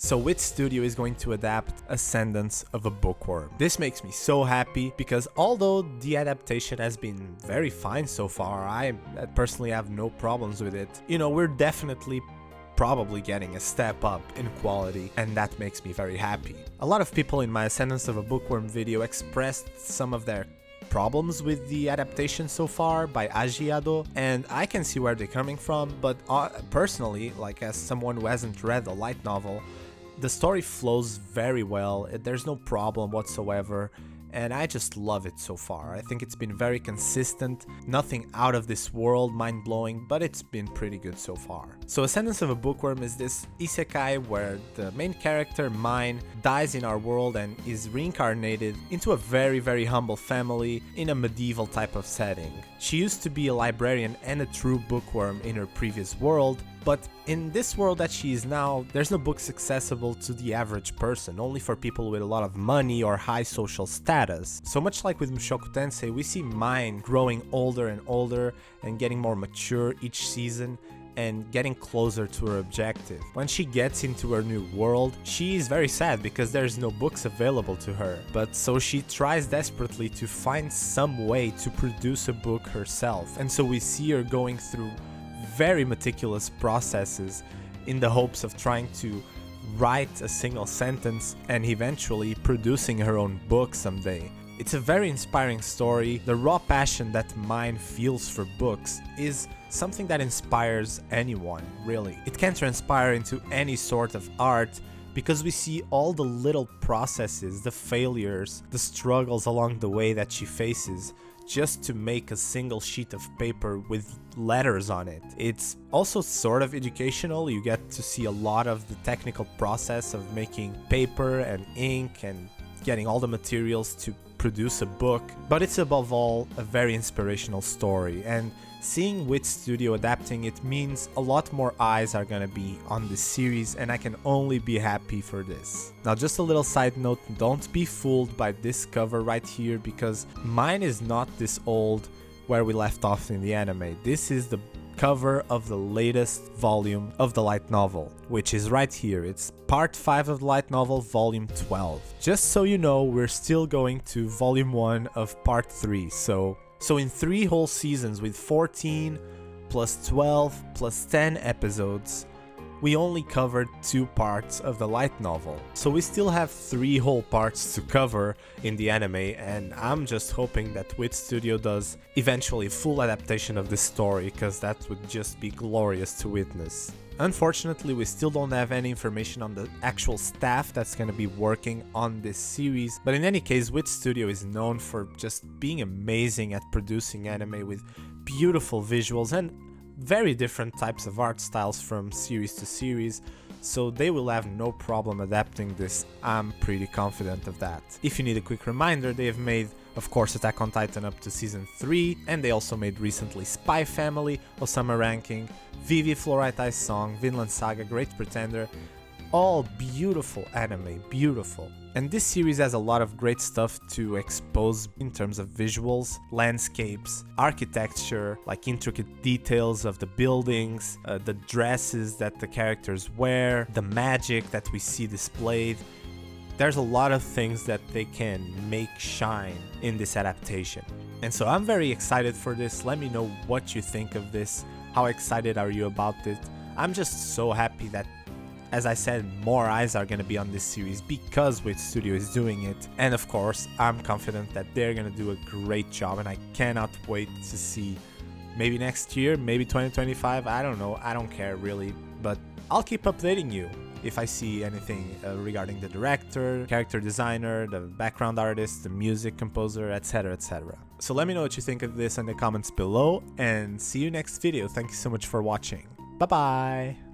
So WIT Studio is going to adapt Ascendance of a Bookworm. This makes me so happy because although the adaptation has been very fine so far, I personally have no problems with it. You know, we're definitely probably getting a step up in quality, and that makes me very happy. A lot of people in my Ascendance of a Bookworm video expressed some of their problems with the adaptation so far by Ajia-Do, and I can see where they're coming from, but personally, like as someone who hasn't read the light novel, the story flows very well, there's no problem whatsoever, and I just love it so far. I think it's been very consistent, nothing out of this world, mind-blowing, but it's been pretty good so far. So Ascendance of a Bookworm is this isekai where the main character, Mine, dies in our world and is reincarnated into a very humble family in a medieval type of setting. She used to be a librarian and a true bookworm in her previous world, but in this world that she is now, there's no books accessible to the average person, only for people with a lot of money or high social status. So much like with Mushoku Tensei, we see Mine growing older and older and getting more mature each season and getting closer to her objective. When she gets into her new world, she is very sad because there's no books available to her, but so she tries desperately to find some way to produce a book herself, and so we see her going through very meticulous processes in the hopes of trying to write a single sentence and eventually producing her own book someday. It's a very inspiring story. The raw passion that Mine feels for books is something that inspires anyone, really. It can transpire into any sort of art because we see all the little processes, the failures, the struggles along the way that she faces just to make a single sheet of paper with letters on it. It's also sort of educational. You get to see a lot of the technical process of making paper and ink and getting all the materials to produce a book, but it's above all a very inspirational story, and seeing WIT Studio adapting it means a lot more eyes are gonna be on this series, and I can only be happy for this. Now just a little side note, don't be fooled by this cover right here, because Mine is not this old where we left off in the anime. This is the cover of the latest volume of the light novel, which is right here. It's part 5 of the light novel, volume 12. Just so you know, we're still going to volume 1 of part 3, so in 3 whole seasons with 14 plus 12 plus 10 episodes, we only covered 2 parts of the light novel. So we still have 3 whole parts to cover in the anime, and I'm just hoping that WIT Studio does eventually a full adaptation of this story, because that would just be glorious to witness. Unfortunately, we still don't have any information on the actual staff that's going to be working on this series, but in any case, WIT Studio is known for just being amazing at producing anime with beautiful visuals and very different types of art styles from series to series, so they will have no problem adapting this. I'm pretty confident of that. If you need a quick reminder, they have made, of course, Attack on Titan up to season 3, and they also made recently Spy Family, Osama Ranking, Vivi Fluorite Ice Song, Vinland Saga, Great Pretender. All beautiful anime, beautiful. And this series has a lot of great stuff to expose in terms of visuals, landscapes, architecture, like intricate details of the buildings, the dresses that the characters wear, the magic that we see displayed. There's a lot of things that they can make shine in this adaptation. And so I'm very excited for this. Let me know what you think of this. How excited are you about it? I'm just so happy that, as I said, more eyes are going to be on this series because WIT Studio is doing it. And of course, I'm confident that they're going to do a great job, and I cannot wait to see maybe next year, maybe 2025, I don't know, I don't care really, but I'll keep updating you if I see anything regarding the director, character designer, the background artist, the music composer, etc, etc. So let me know what you think of this in the comments below, and see you next video. Thank you so much for watching. Bye bye!